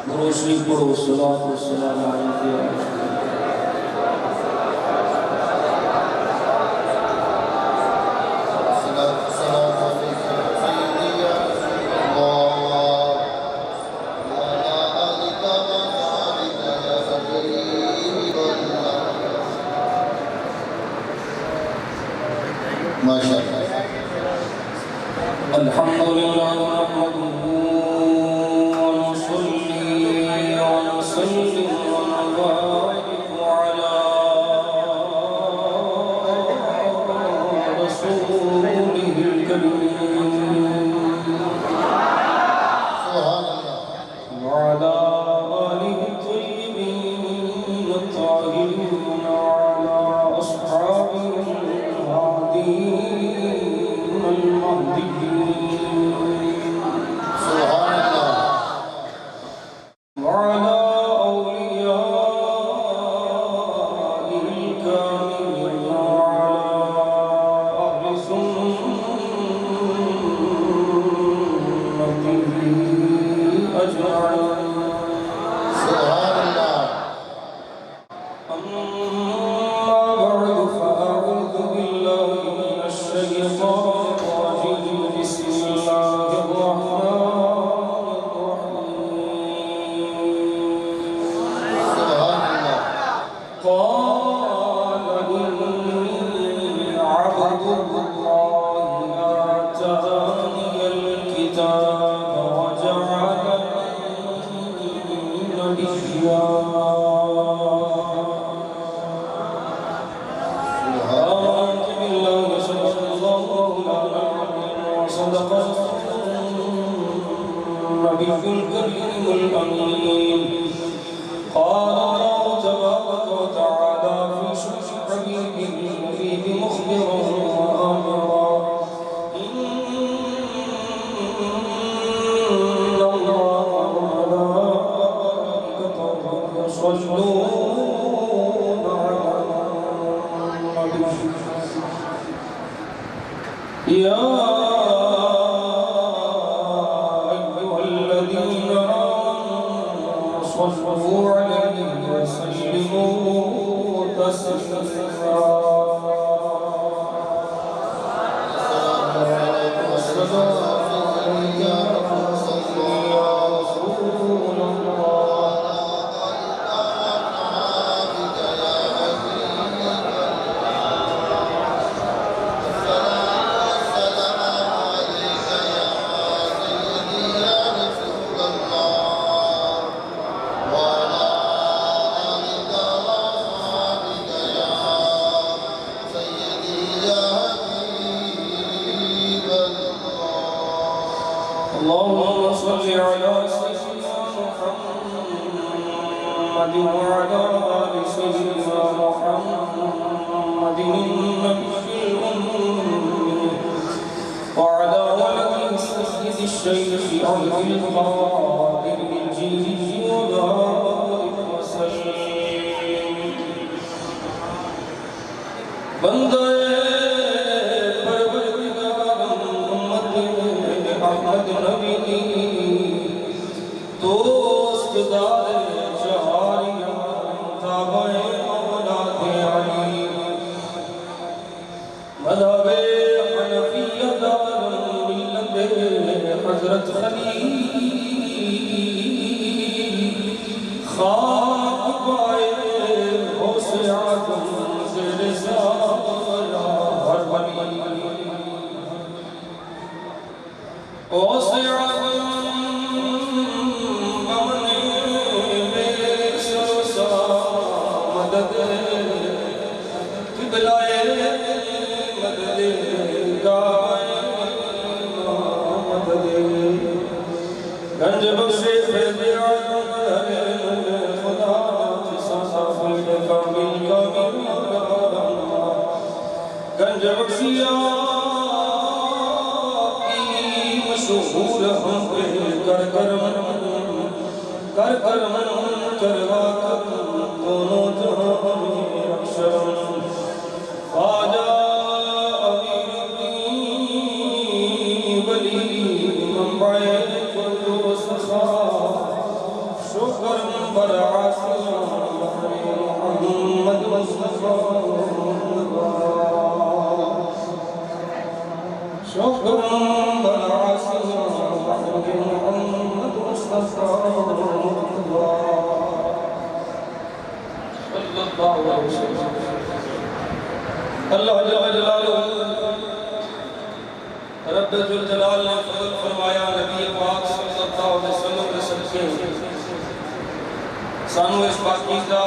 روشنی پڑھو صلاۃ و سلام علیہ الحمدللہ نحمده ونصلي ونسلم ونبارك على رسوله الكريم وعلى آله الطيبين الطاهرين وعلى أصحابه الهادين المهديين وعلى أوليائه الكاملين وعلى أهل سنته أجمعين أما بعد فأعوذ بالله من الشيطان الرجيم بسم الله الرحمن الرحيم قال إني عبد الله آتاني الكتاب وجعلني نبيا آمنت بالله صدق الله وصدق النبي الكريم الأمين قال الله تبارك وتعالى في شرح حبيبه النبي مخبرا وآمرا إن الله وملائكته يصلون على النبي يا أيها الذين آمنوا صلوا عليه وسلموا تسليما السلام عليك يا رسول الله اللهم صل على سيدنا محمد وعلى آل سيدنا محمد النبي الأمي وعلى ولده سيد الشيخ عبد القادر الجيلي وبارك وسلم بندے احمد نبی دوست دار جہاریاں تابع اولاد علی مذہب حنفیہ دار ملت حضرت خلیل خاک پائے غوث اعظم زیر سایہ ہر ولی غوث اعظم بمنے بے سوسا مدد قبلائے مدد گائے مدد گنج بخشے فیض عالم خدا جسا فیض کامل گنج بخشیا مشہور ہم پہ کر من کروا دونوں جہاں میں رکشن خواجہ امیر الدین ولی منبع کل سخا بلع سيرا محمد مصطفى صلی اللہ علیہ وسلم. اللہ جل جلالہ رب ذل جلال نے فضل فرمایا نبی پاک صلی اللہ علیہ وسلم کے صدقے سانو اس پاکیزہ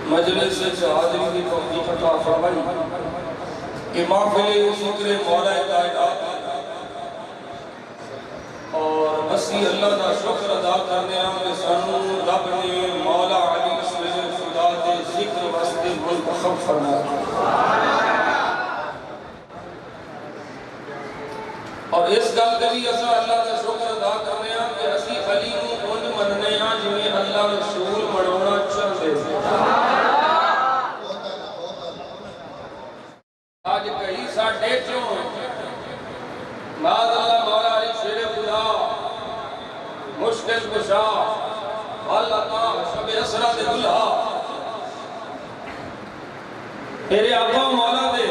مجلس سے حاضری کی توفیق عطا فرمائی کہ محفل ذکر مولا کائنات اور بسی اللہ کا شکر ادا کرنے ہم سانو رب نے مولا علی صلی خدا دے ذکر واسطے منتخب فرمایا. اور اس گل کری اسا اللہ کا شکر ادا کرنے ہاں کہ اسی علی نو اون مننے ہاں جویں اللہ رسول مناونا چاہتے آج کئی ساڈے چوں معاذ اللہ مولا علی شیر خدا مشکل کشا اللہ تعالی شب اسرا دے دلہا میرے آقا مولا دے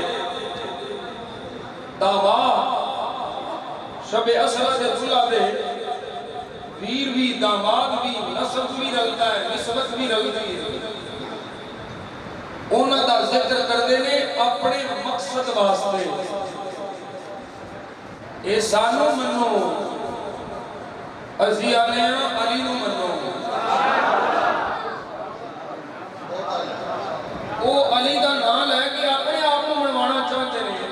داماد شب اسرا دے دلہا دے ویر بھی داماد بھی نسب بھی رلتا ہے نسبت بھی رلتی ہے انہاں دا ذکر کردے نے اپنے مقصد واسطے اے سانو منو ازی آنے ہیں علی نو منو او علی دا نام لے کے اپنے آپ کو منوانا چاہتے ہیں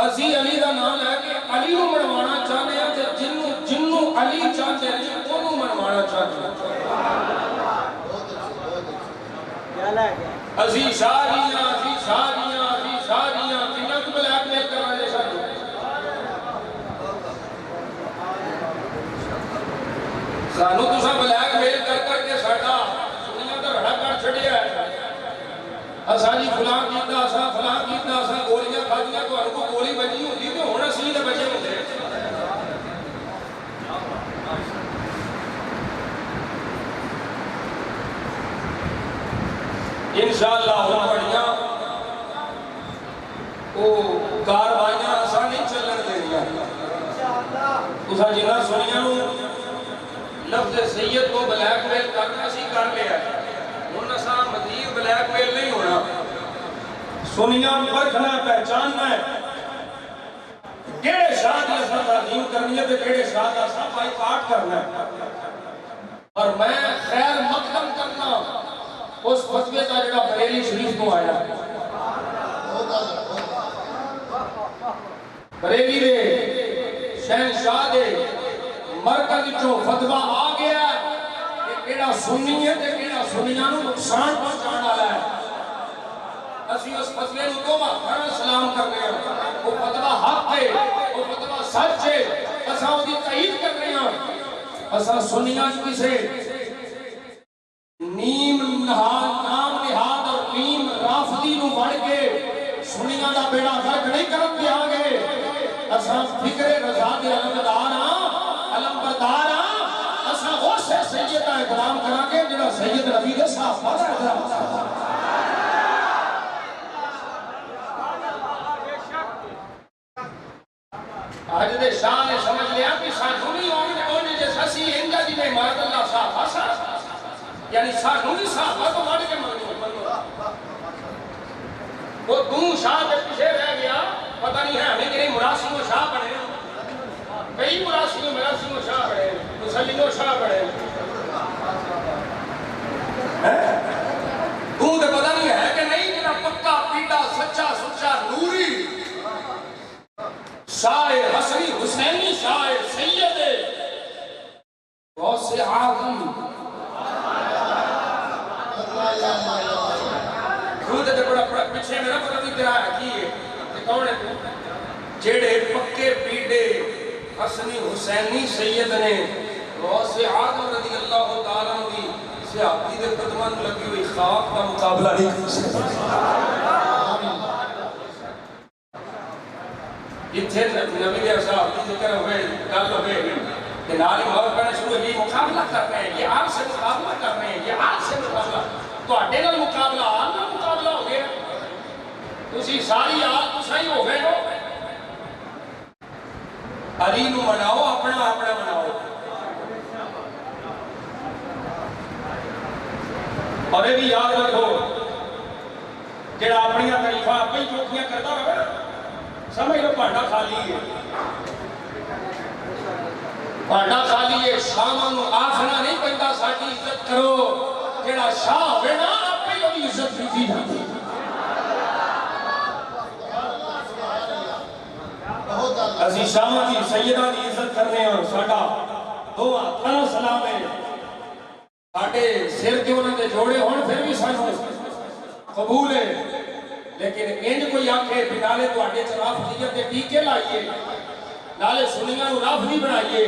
ازی علی دا نام لے کے علی نو منوانا چاہتے ہیں جنو علی چاہتے ہیں انہوں منوانا چاہتے ہیں ازی شاہیاں ازی شاہیاں ازی شاہیاں کنہ کو بلیک میل کرنا جے ساتھ سانو تو سا بلیک میل کر کے ساڑھا سنیاں تو رڑا کر چھڑیا ہے اسا جی فلان کیتا اسا فلان کیتا اسا گولیاں کھاتیاں تو ان کو گولی بجی ہوتی تو ہونا سی دے بچے ہوتے انشاءاللہ ہم پڑھیاں وہ کاروائیاں اسا نہیں چلن دے دیا اسا جنہ سنیاں لفظ سید کو بلیک میل کرنا سی کر لیا انہوں نے سا مزید بلیک میل نہیں ہونا سنیاں پرکھنا پہچاننا ہے کیڑے شاہ دی اسا تعظیم کرنی ہے تے کیڑے شاہ دا اسا بائی کاٹ کرنا ہے اور میں خیر مقدم کرنا اس فتوے کا جڑا بریلی شریف کو آیا بریلی دے شہنشاہ دے مرکز جو فتوہ آ گیا کہ کیڑا سنی ہے تے کیڑا سنیاں نو نقصان پہنچان والا ہے اسی اس فتوے نو تو ہر سلام کرنے ہیں وہ فتوہ حق ہے وہ فتوہ سچ ہے اساں اس کی تائید کرنے ہیں اساں سنیاں کسے نیم نہاد نام نہاد اور نیم رافضی نو بڑھ کے سنیاں دا بیڑا غرق نہیں کرت دیا گے اساں فکر رضا دے علمدار علم بردار اساں غوث سید کا احترام کرا کے جڑا سید نبی دے صحابہ دا احترام آج دے شاہ نے سمجھ لیا کہ سانونی ہونے جے سسی انجا جی میں مارد اللہ صاحب آسا یعنی سانونی صاحب کو مارد کے منو وہ دوں شاہ کے پیچھے رہ گیا پتہ نہیں ہے ہمیں کہ نہیں مراسی و شاہ بڑھے کئی مراسی و شاہ بڑھے مسلم و شاہ بڑھے دوں دے پتہ نہیں ہے کہ نہیں کہ پکا پیٹا سچا سچا نوری شاعر حسنی حسینی شاعر سید غوث اعظم خود تے بڑا پیچھے میرا پتہ نہیں تیرا ہے کی ہے کہ کون ہے تو جڑے پکے پیڑے حسنی حسینی سید نے غوث اعظم رضی اللہ تعالیٰ عنہ کی صحابی دے قدمان لگی ہوئی خواب کا مقابلہ نہیں کر سکتا جتھے نبی دے صاحب کی ذکر ہوئے گل ہوئے کہ نالی موت کرنے شروع یہ مقابلہ کرنے ہیں یہ آپ سے مقابلہ کرنے ہیں یہ آپ سے مقابلہ تو اڈے نال مقابلہ آل نال مقابلہ ہو گیا تسی ساری آل تسائی ہو گئے ہو علی نو مناؤ اپنا اپنا مناؤ. اور یہ بھی یاد رکھو جڑا اپنی تعریفاں آپ ہی چوکیاں کرتا ہوگا نا سمجھ لو بھانڈا خالی ہے. بھانڈا خالی ہے. شاہ نو آخنا نہیں پہنتا ساڈی عزت کرو. جڑا شاہ ہوئے نا آپ ہی وہی عزت کی جاتی. اسی شاہ کی سیدہ کی عزت کرنے ہیں. ساڈا دو ہاتھاں سلام ہے. ساڈے سر کے انہوں نے جوڑے ہون پھر بھی سانو قبول ہے. لیکن انج کوئی آکھے بھی نالے تو آڈے رافضیت کے ٹیکے لائیے نالے سنیاں نو رافضی بنائیے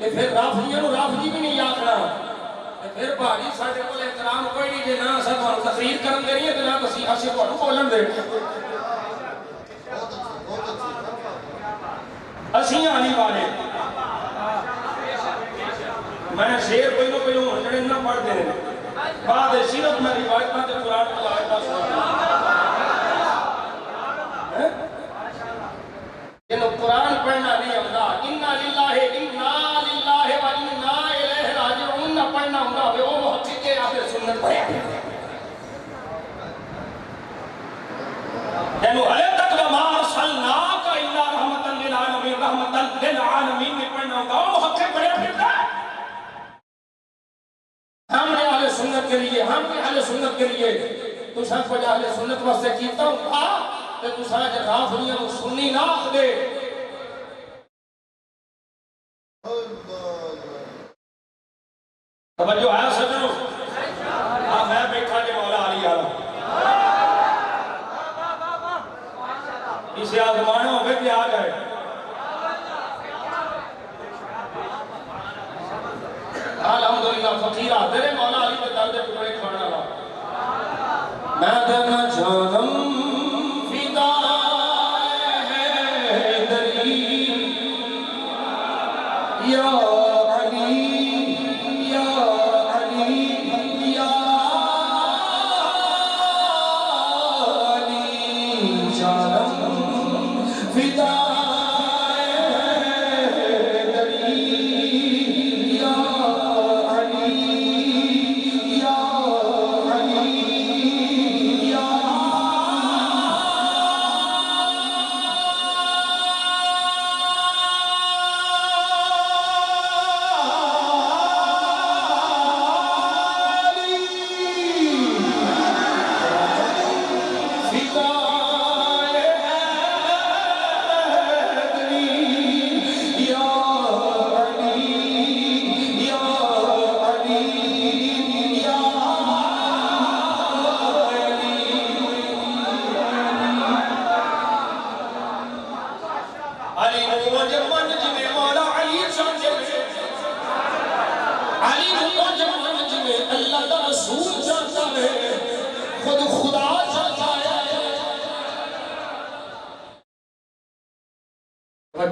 تے پھر رافضیاں نو رافضی بھی نہیں آکھنا تے پھر بھائی ساڈے کول احترام کوئی نہیں جے نہ اساں تانوں تقریر کرن دے رہی ہے تے نہ اساں تانوں بولن دے. اسیں علی والے میں شیر پہلو پہلو جڑے نہ پڑھ دے بعد صرف میں روایتاں تے قرآن کی آیتاں سنا جنہوں قرآن پڑھنا نہیں آتا اِنَّا لِلَّهِ اِنَّا لِلَّهِ وَإِنَّا إِلَيْهِ رَاجِعُونَ نہ پڑھنا ہوگا وہ محقق اہل سنت پڑھے جنہوں علیہ تک وَمَا أَرْسَلْنَاكَ إِلَّا رَحْمَةً لِلْعَالَمِينَ رَحْمَةً لِلْعَالَمِينَ میں پڑھنا ہوگا وہ محقق پڑھے پھرتا ہے. ہم نے اہل سنت کے لیے ہم نے اہل سنت کے لیے تو سب کو اہل سنت واسطے کیتا ہوں تھا کہ تو سارا جب رافضیاں کو سنی نہ دے. توجہ ہے سجنوں. ہاں میں بیٹھا جے مولا علی آلہ اسے آزمانا ہوگے کہ آ جائے. الحمدللہ فقیرہ تیرے مولا علی کے درد ٹکڑے کھانا لا میں دینا جانم فدا ہے دری یا علی یا علی یا علی جانم فدا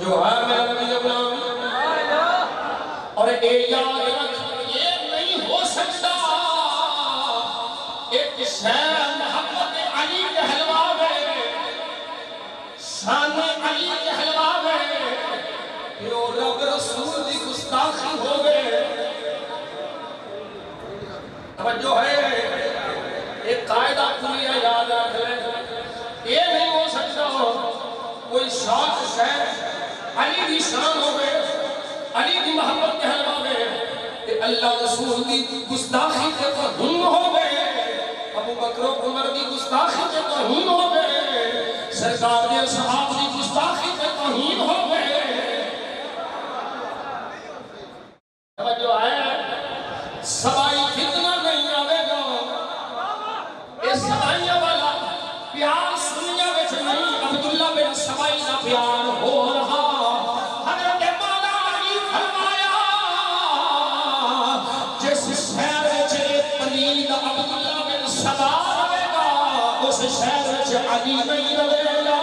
جو ہے میرا نبی غلام اور اے یاد رکھ یہ نہیں ہو سکتا ایک شہر محبت علی کہلواوے شان علی کہلواوے کہ وہ رب رسول دی گستاخی ہو گئے. توجہ ہے ایک قاعدہ کلیہ یاد رکھ لے یہ نہیں ہو سکتا کوئی شاخ شہر علی دی شان ہوئے علی دی محبت کہلوا گئے کہ اللہ رسول دی گستاخی کے توہین ہو گئے. ابو بکر و عمر دی گستاخی کے توہین ہو گئے. سرکار دے صحابہ دی گستاخی کے توہین ہو گئے. توجہ ہے سبائی فتنہ نہیں آوے گا یہ سبائیاں والا پیار سنیا وچ نہیں. عبداللہ بن سبائی کا پیار ہو رہا اس شہر سے علی نہیں رہے گا.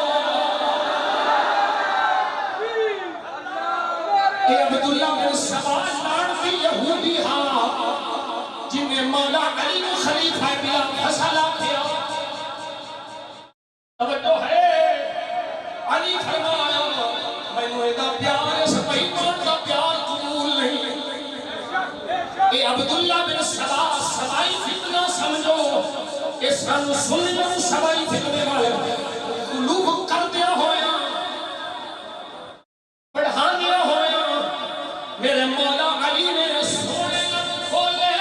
یہ عبداللہ بن سبا لانتی یہودی ہاں جنہیں مولا علی کو خلیفہ بلا فیصلہ کیا. توجہ ہے علی فرمایا میں نے پیار عبداللہ بن سبا سبائی فتنہ سمجھو کہ سانو سنیوں سبائی فتنے والے قلوب کر دیا ہویا پڑھا دیا ہویا میرے مولا علی نے سونے لگ کھولے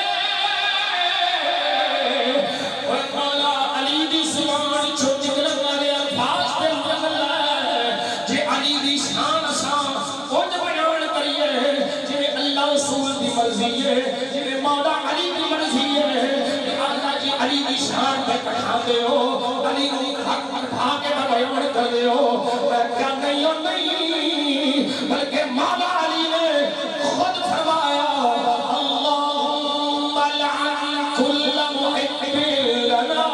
اور مولا علی دی زبان جو نکلن والے الفاظ تے نکل جے علی دی شان آسان اونج بیان کریے جے اللہ رسول دی مرضی ہے جے مولا علی دی مرضی ہے اللہ جی علی دی شان پہ کٹھا دے ہو علی کو حق کٹھا کے بیان کر دے ہو کیا نہیں ہو نہیں بلکہ مولا علی نے خود فرمایا اللہم لعن کل محب لنا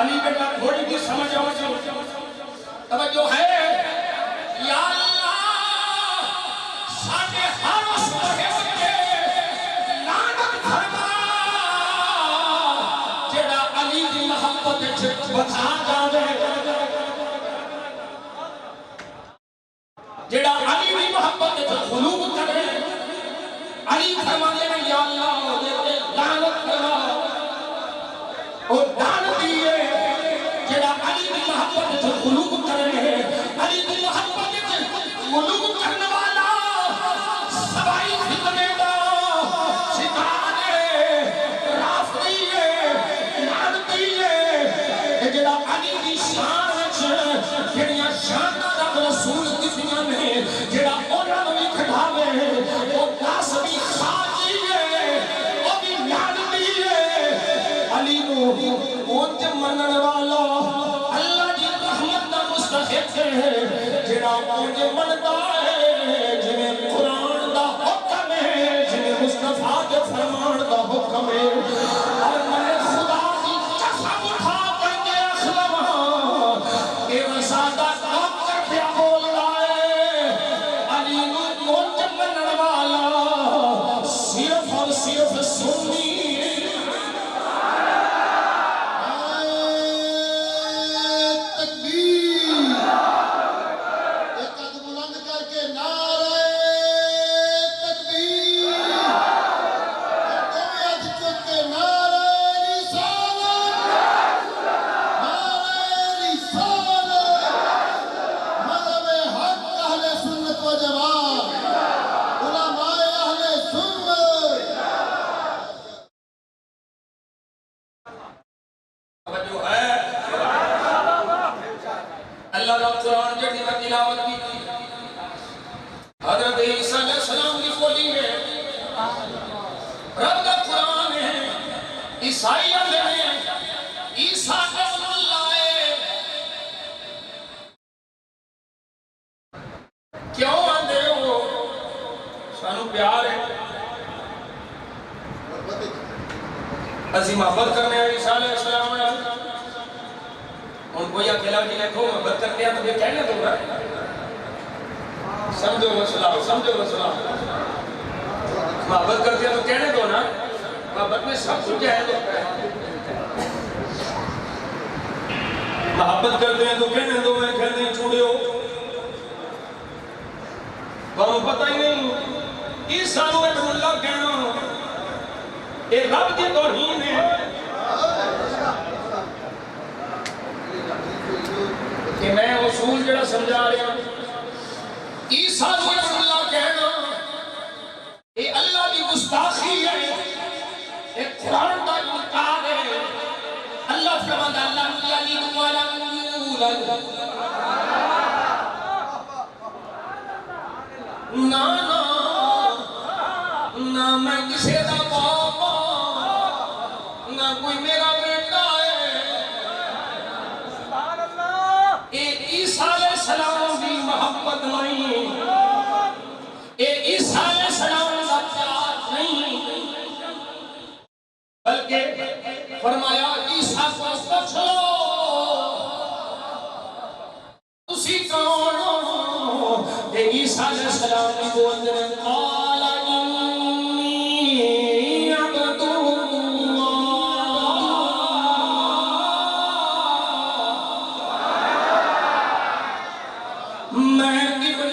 علی بیٹا تھوڑی بھی سمجھ آؤ توجہ ہے یا اللہ ساڑھے ہر اس محب کے لعنت فرما جڑا علی دی محبت بتا جاوے جڑا علی دی محبت غلوب کرے علی فرمانے میں یا اللہ لعنت فرما اور لعنت دیئے جڑا علی دی محبت غلوب کرے علی دی محبت غلوب کرنے والا سبائی فتنے دا شکار رافضی لعنتی جڑا علی دی شان جڑیاں شاناں رب رسول دتیاں نے جڑا انہاں نوں وی کھڑاوے او دس بھی خاجی او بھی لعنتی علی نوں اونج منن والا اللہ دی رحمت دا مستحق ہے جڑا اونج مندا ہے جویں قرآن دا حکم ہے جویں مصطفیٰ دے فرمان دا حکم ہے اور میں خدا دی قسم اٹھا کر کے اخلواں اے رسادہ کر پیا بولدا ہے علی نوں اونج منن والا صرف اور صرف سنی حضرت عیسیٰ علیہ السلام کی بولی ہے رب کا قرآن ہے عیسائیہ میں عیسیٰ ابن اللہ ہے کیوں آندے ہو سانو پیار ہے اسی محبت کرنے ہیں عیسیٰ علیہ السلام نے ان کو یہ اکیلا جی نے کھو محبت کرتے ہیں تو یہ کہنے دو رہا سمجھو مسئلہ محبت کرتے ہیں تو کہنے دو نا محبت میں سب کچھ ہے محبت کرتے ہیں تو کہنے دو میں کہنے چھوڑے ہو وہ پتہ ہی نہیں عیسیٰ ابن اللہ کہنا یہ رب کی توہین ہے کہ میں اصول جڑا سمجھا رہا ہوں عیسیٰ ابن اللہ کہنا یہ اللہ کی گستاخی ہے یہ قرآن کا انکار ہے اللہ فرماتا لم یلد ولم یولد نا نا نہ میں کسی دا باپ نہ کوئی میرا بیٹا ہے اے عیسیٰ علیہ السلام کی محبت نہیں اے عیسیٰ علیہ السلام کا پیار نہیں بلکہ فرمایا عیسیٰ کو پوچھ لو اسی کون اے عیسیٰ علیہ السلام کی بولتے ہیں قال انی عبد اللہ میں ابن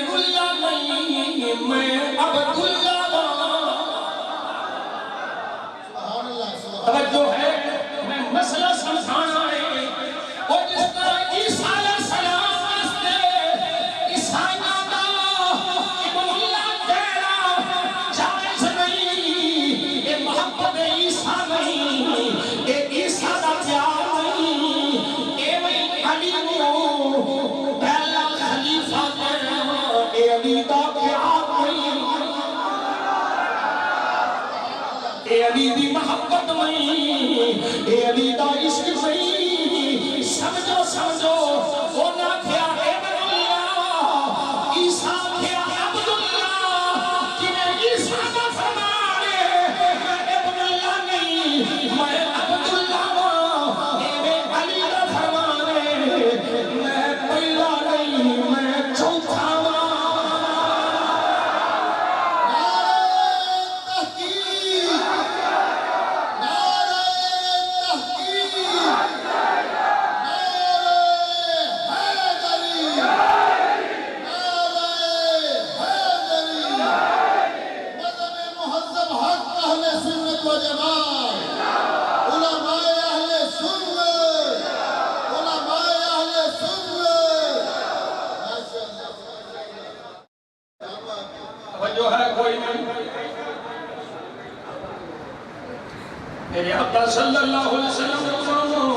صلی اللہ علیہ وسلم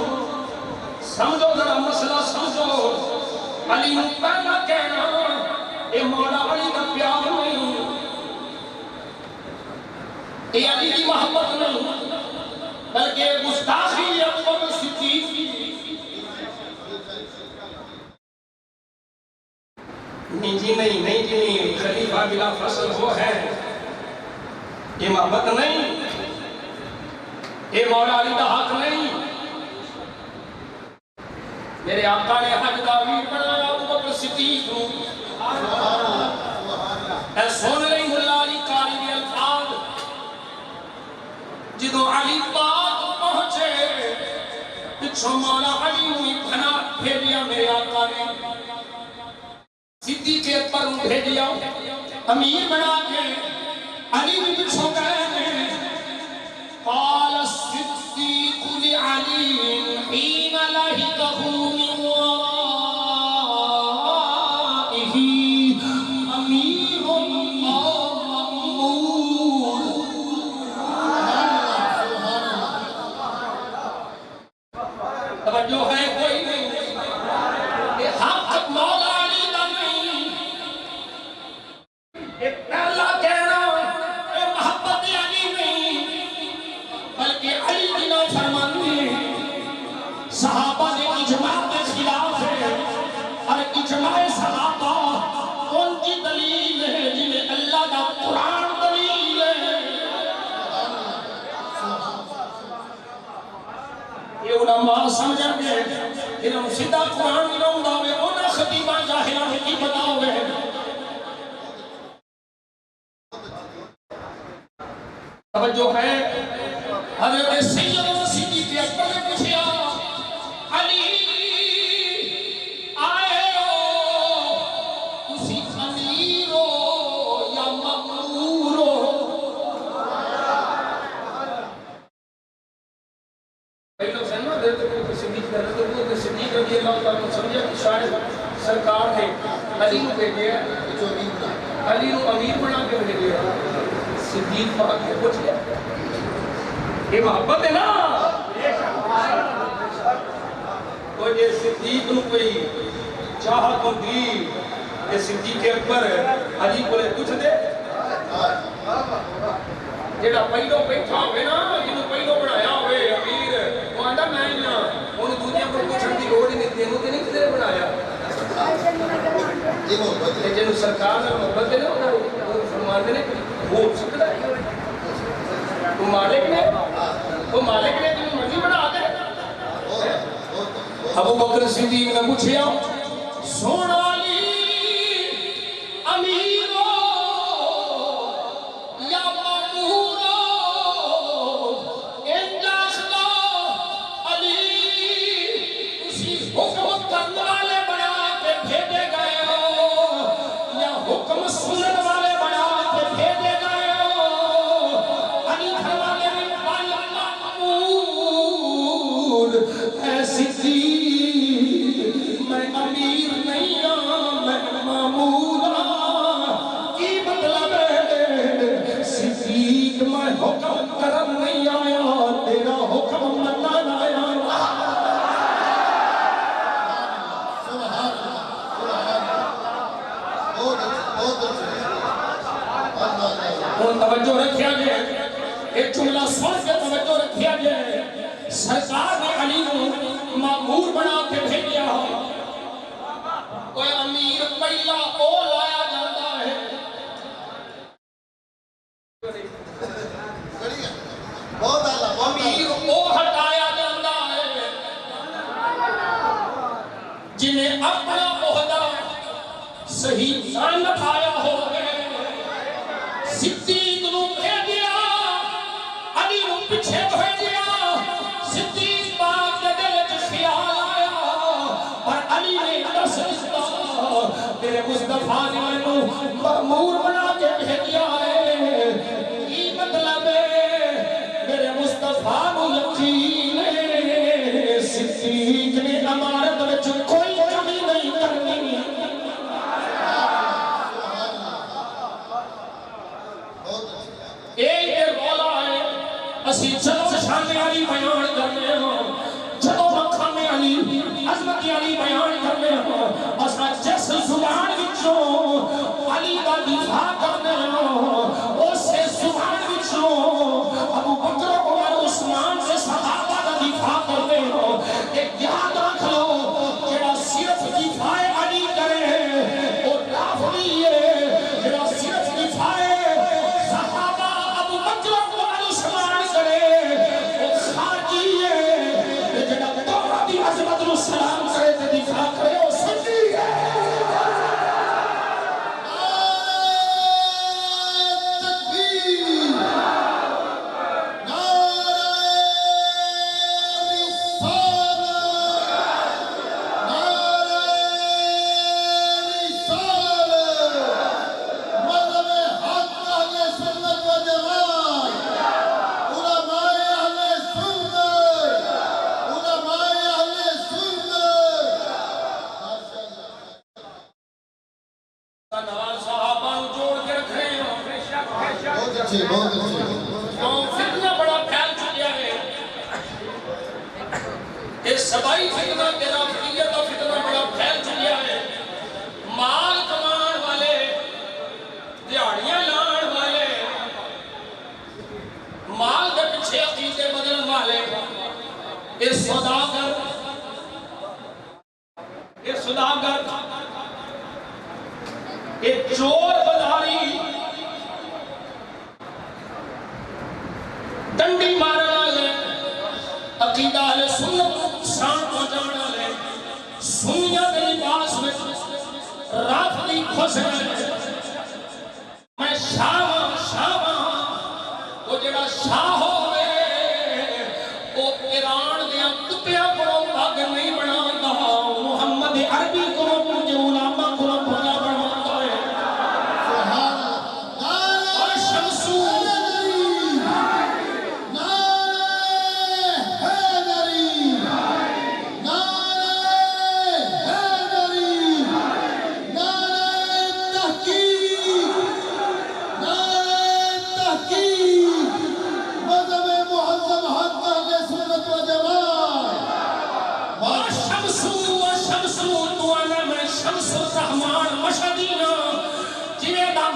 سمجھو ذرا مسئلہ سمجھو علی نو پہلا کہنا اے مولا علی کا پیار نہیں اے علی کی محبت نہیں بلکہ گستاخی اکبر صدیق نہیں جی نہیں خلیفہ بلا فصل وہ ہے یہ محبت نہیں یہ مولا علی کا حق نہیں میرے آقا نے حج کا امیر بنایا ابو بکر صدیق کو اے سن رہی ملا علی قاری کے الفاظ جدو علی پاک پہنچے پچھو مولا علی نے بنا بھیجیا میرے آقا نے صدیق کے پر بھیجیا امیر بنا کے علی نے پچھو کہے قال الصدیق لعلی حین لہقہ من ورائہ امیر مأمور توجہ ہے کوئی نہیں یہ حق مولا علی کا نہیں یہ پہلا کہنا یہ محبت علی نہیں بلکہ علی کی نافرمانی صحابہ نے اجماع کے خلاف ہے اور اجماع صحابہ کون کی دلیل ہے جنہیں اللہ کا قرآن دلیل ہے یہ علماء سمجھا گئے جنہوں سیدھا قرآن گراؤں گا ہوئے انہیں خطیبہ جاہلہ میں کی بتاؤ گے توجہ ہے حضرت سیدنا صدیق اکبر نے پوچھا علی آئے ہو اسی امیر ہو یا مأمور ہو کئی لوگ سننا دیتے ہیں کہ صدیق کا رضا وہ صدیق رضی اللہ تعالیٰ سمجھا کہ شاید سرکار نے علی کو بھیجیا علی کو امیر بنا کے بھیجیا صدیق پاک کے پوچھ گیا یہ محبت ہے نا تو یہ صدیق نو کوئی چاہت ہوندی یہ صدیق اکبر علی کو لے پوچھ دے جیڑا پہلو بیٹھا ہوئے نا جنہوں پہلو بنایا ہوئے امیر وہ آندہ میں ہی نا انہوں دنیا کو پوچھن دی لوڑ ہی نہیں تھی انہوں نے نہیں کدھر بنایا جنہوں سرکار نے محبت دے نا انہوں فرمان دے نے وہ سکتا ہے وہ مالک نے جنہوں مرضی بنا دے ابو بکر صدیق نے پوچھیا سونا علی امیر ہو یا مأمور ہو انجاشدہ علی اسی حکم کرنے والے بنا کے بھیجے گئے ہو یا حکم سنن والے بنا کے بھیجے گئے ہو علی فرمانے میں بل مأمور اے صدیق میں امیر نہیں ہوں میں مأمور ہوں کی مطلب ہے صدیق میں حکم کرم نہیں آیا تیرا حکم مننا آیا توجہ رکھیا جائے ایک جملہ سن کے توجہ رکھیا جائے سرکار نے علی کو مأمور بنا کے بھیجیا کوئی امیر پہلا او لایا جاتا ہے امیر او ہٹایا جاتا ہے جنہیں اپنا عہدہ صحیح نہ نبھایا ہو گئے صدیق نو بھیجیا علی نو پیچھے بھیجیا صدیق پاک کے دل وچ خیال آیا اور علی نے دس دتا میرے مصطفیٰ نے مینوں مأمور بنا کے بھیجیا ہے کی مطلب ہے میرے مصطفیٰ نو یقین ہے صدیق نے امانت وچ کوئی کمی نہیں کرنی اسی چلو شان علی بیان اچھے بہت اچھے تو فتنہ بڑا پھیل چکیا ہے اس سبائی فتنہ کے رافضیت کا فتنہ بڑا پھیل چکیا ہے مال کمان والے دیہڑیاں لان والے مال کے پیچھے عقیدے بدلن والے اس سوداگر ایک چور بازاری ڈنڈی مارنے والے عقیدہ اہل سنت کو نقصان پہنچانے والے سنیاں کے لباس میں رافضی خوش رہے میں شاہ وہ جڑا شاہ ہوئے وہ ایران دیا کتیاں کو پاگ نہیں بناتا محمد عربی کو مجھے علامہ کو بھگا بناتا ہے اور شمسو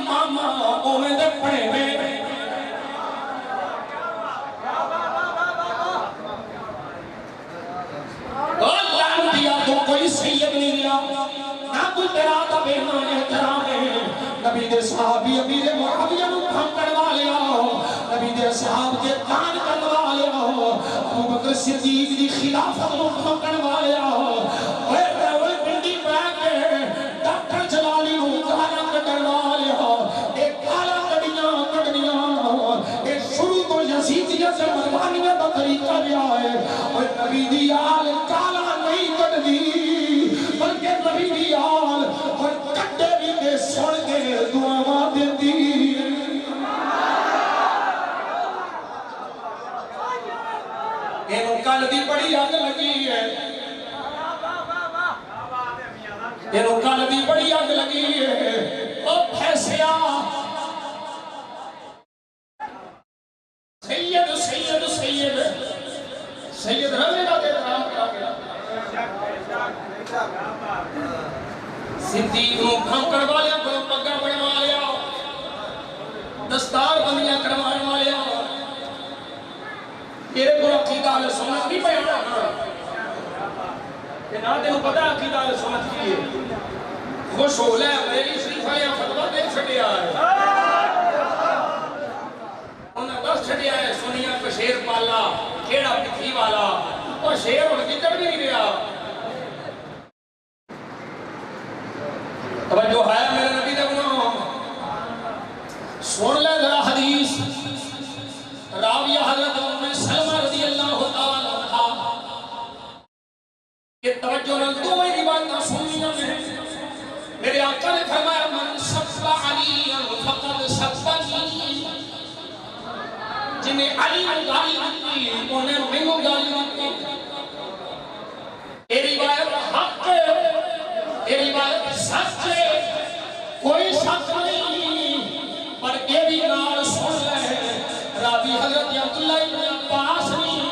ماما اومے دے پڑے میں اللہ دیا تو کوئی سید نہیں دیا نہ کوئی تیرا دا بہمان احترام ہے نبی دے صحابی امیر معاویہ نو پھنکڑ والیا نبی دے صحاب کے کان کروا لیا ابو بکر صدیق دی خلافت نو پھنکڑ والیا اے راول پنڈی پہ کے ڈاکٹر جلالی نو گالا کٹن والیا شروع تو یزیدیت سے مروانیت کا طریقہ لیا ہے اور نبی دی آل کالا نہیں کٹ دی بلکہ نبی دی آل اور کٹے بھی دے سوڑ کے دعا دے دی انہوں کل دی بڑی آگ لگی ہے انہوں کل دی بڑی آگ لگی ہے او پھیسیا سید رضی کا احترام کیا گیا صدیق نو پھنکڑ والیا کو پگا بنوا لیا دستار بندیاں کروانے والیا تیرے کو عقیدہ اہل سنت نہیں پہنا کہ نہ تینوں پتہ عقیدہ اہل سنت کی ہے خوش ہو لے بریلی شریف والے فتویٰ دے چھڑیا ہے انہیں بس چھڑیا ہے سنیا کو شیر پالا کیڑا پتھی والا اور شیر اور جتر بھی نہیں رہا توجہ ہے میرے نبی دے گناہ سن لے ذرا حدیث راویہ حضرت ام سلمہ رضی اللہ تعالیٰ عنہ کہ توجہ نہ دو میری بات نہ سنیا میں میرے آقا نے فرمایا من سب علی فقد سبنی جنہیں علی میں گالی ہوتی انہیں میں گالی ہوتی یہ روایت حق ہے یہ روایت سچ ہے کوئی شک نہیں پر یہ بھی نال سن لے راوی حضرت عبداللہ ابن عباس نہیں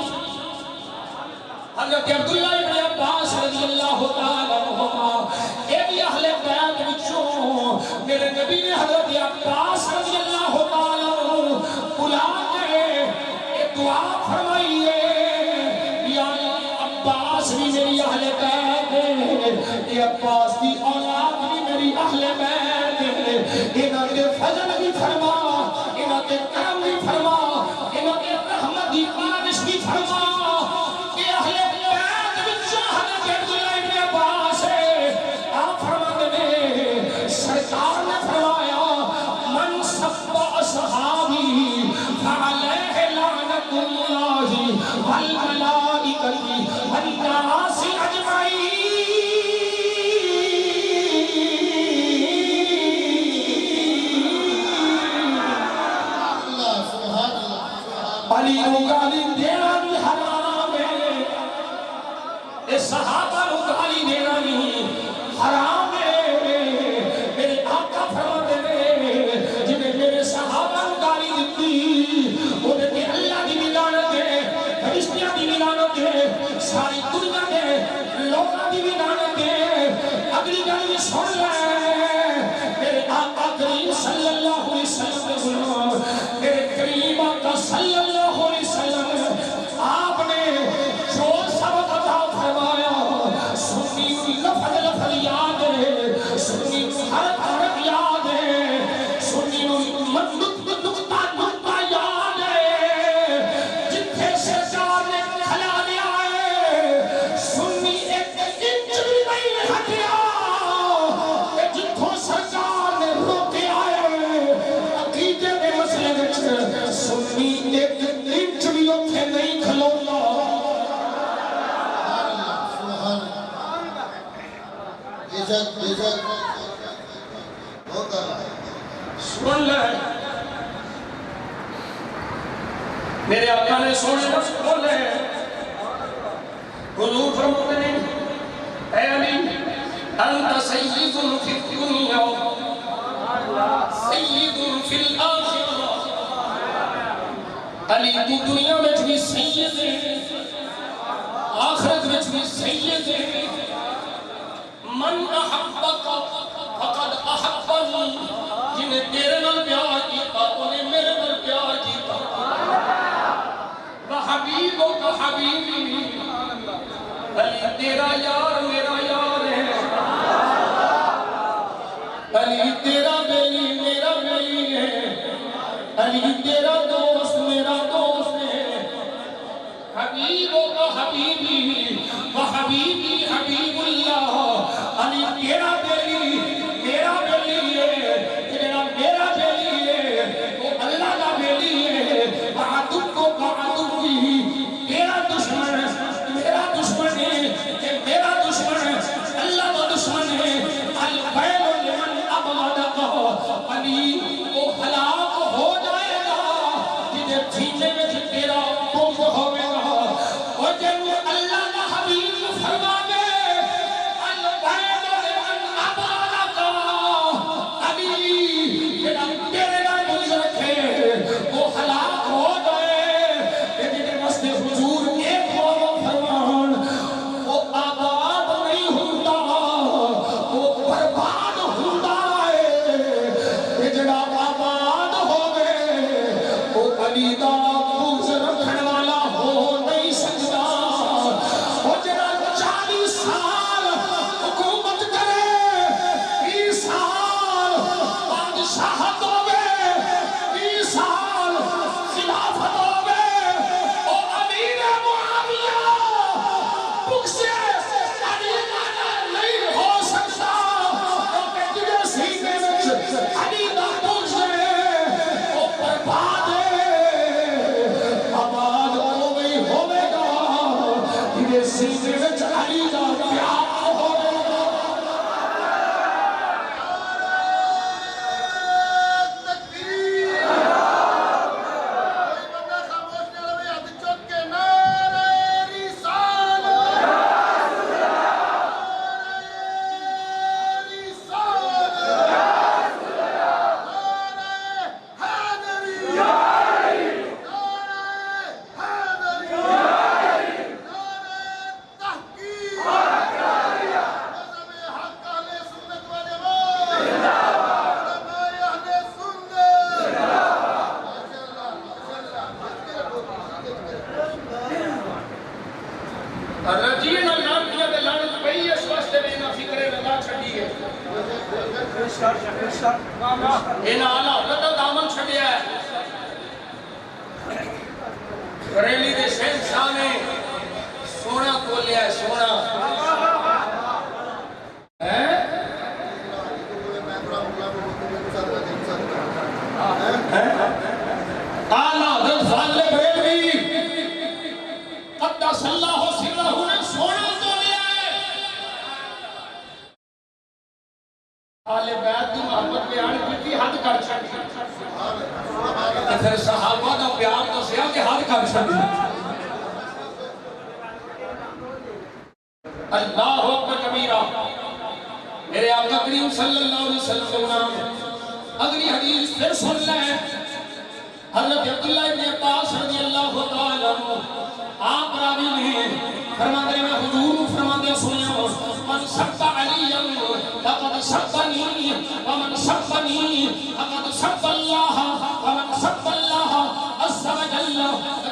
حضرت عبداللہ ابن عباس رضی اللہ تعالیٰ عنہ یہ بھی اہل بیت وچوں میرے نبی نے حضرت عباس رضی اللہ تعالیٰ عنہ بلا دعا فرمائیے یا عباس بھی میری اہل بیت ہے یہ عباس کی اولاد بھی میری اہل بیت ہے انہاں کے فضل بھی فرما انہاں کے کرم بھی فرما انہاں کے رحمت کی بارش بھی فرما کہ اہل بیت وچوں حضرت عبداللہ ابن عباس ہے آپ فرماتے ہیں سرکار نے فرمایا من سب اصحابی فعلیہ اللہ والملائکۃ والناس اجمعین. سن لے میرے آقا کریم صلی اللہ علیہ وسلم نے غلام میرے کریم آقا صلی اللہ علیہ وسلم آپ نے جو سبق عطا فرمایا سنی لفظ لفظ یاد ہے سنی حرف حرف یاد ہے سنی نقطہ نقطہ یاد ہے جتھے سرکار نے کھلا لیا ہے سنی ایک انچ بھی نہیں ہٹیا کہ جتھوں سرکار نے روکے آئے عقیدے میں مسئلے وچ سنی ایک انچ بھی اتھے نہیں کھلوتا سن لے میرے آقا نے سونے لفظ بولے حضور فرماتے ہیں اے علی انت سید فی الدنیا سید فی الآخرہ علی تو دنیا میں بھی سید ہے آخرت میں بھی سید ہے من احبک فقد احبنی جنہیں تیرے نال پیار کیتا انہیں میرے نال پیار کیتا وحبیبک حبیبی علی تیرا یار میرا یار ہے علی تیرا بیلی میرا بیلی ہے علی تیرا دوست میرا دوست ہے حبیبک حبیبی وحبیبی حبیب اللہ علی تیرا بیلی میرا بیلی ہے تیرا میرا بیلی ہے وہ اللہ کا بیلی ہے وعدک کو وعدک بھی تیرا دشمن میرا دشمن ہے کہ میرا دشمن اللہ کا دشمن ہے الویل لمن ابغضک علی وہ ہلاک ہو جائے گا جنہیں سینے میں تیرا بغض ہوئے گا اور جب اللہ کا حبیب فرما دے الویل لمن ابغضک علی جنہاں تیرے نال بغض رکھے وہ ہلاک ہو جائے کہ جنہیں واسطے حضور ایک بار فرمان وہ آباد نہیں ہوتا وہ برباد ہوتا ہے کہ جنہاں آباد ہو گئے وہ علی دا بغض رکھنے والا ہو نہیں سکتا وہ جنہاں 40 سال حکومت کرے 20 سال بادشاہت ہو گئے 20 سال خلافت ہو گئے او امیر معاویہ بغض علی نہیں ہو سکتا کیونکہ تجھے سینے میں علی دا بغض ہے وہ برباد ہے آباد ہوئے گا تجھے سینے میں علی دا پیار ہوئے گا رجین اللہ کیا دے لانت پئی اس واسطے میں انہاں فکرے لگا چھڑی ہے انہاں آلہ حضرت دامن چھڑیا ہے بریلی دے شہنشاہ نے سونا کو لیا ہے سونا آلہ حضرت فاضل بریلوی قدس اللہ سرہ نے سونا تو لیا ہے آل بیت دی محبت بیان کی حد کر چھڑی پھر صحابہ دا پیار تو سیا کہ حد کر چھڑی اللہ اکبر کبیرہ میرے آقا کریم صلی اللہ علیہ وسلم اگلی حدیث پھر سن لیں حضرت عبداللہ ابن عباس رضی اللہ تعالیٰ عنہ آپ راوی نے فرماندے میں حضور فرماندے سنیا من سب علی فقد سبني ومن سبني فقد سب الله ومن سب الله عز وجل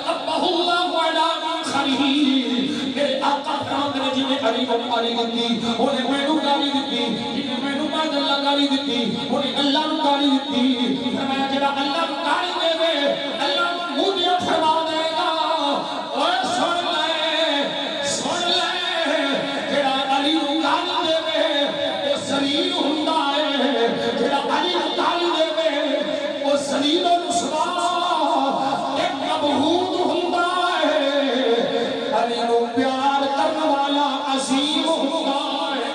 تقبه الله على آخره میرے آقا فرماتے ہیں جنہیں علی کو گالی دیتی انہیں میں نو گالی دیتی جنہیں میں نو بعد اللہ گالی دیتی انہیں اللہ نو گالی دیتی فرمایا جڑا اللہ نو گالی دے گے اللہ نو منہ دیا فرما دے گا اور سن لے جڑا علی نو گالی دے گے وہ ذلیل ہوندا ہے جڑا علی نو گالی دے گے وہ ذلیل و رسوا ایک مبہوت ہوندا ہے علی نو پیار کرنے والا عظیم ہوندا ہے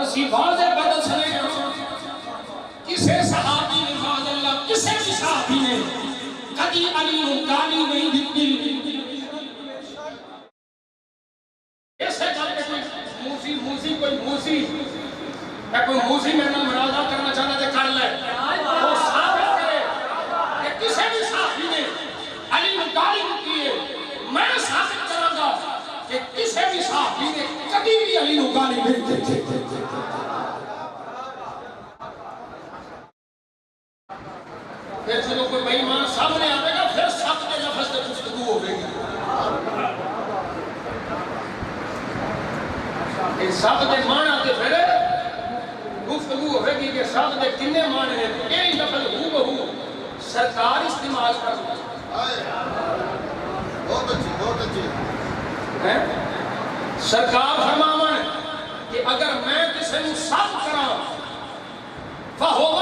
اسی واضح بدل سنے کسے صحابی نے معاذ اللہ کسے بھی صحابی نے کبھی علی نو گالی نہیں دیتی ایسے جب کوئی موسی کوئی موسی میں نے مناظرہ کرنا چاہنا تھے کر لے وہ ثابت کرے کہ کسے بھی صحابی نے علی نو گالی دیتی ہے میں ثابت کروں گا کہ کسے بھی صحابی نے کبھی بھی علی نو گالی نہیں دیتی پھر جب کوئی بے ایمان سامنے آئے گا پھر سب کے لفظ سے گفتگو ہوگی کہ سب کے معنی آتے پھر گفتگو ہوگی کہ سب کے کنے معنی ہیں یہی لفظ ہو بہو سرکار استعمال کر بہت اچھی سرکار فرماون کہ اگر میں کسی نو سب کراں فہو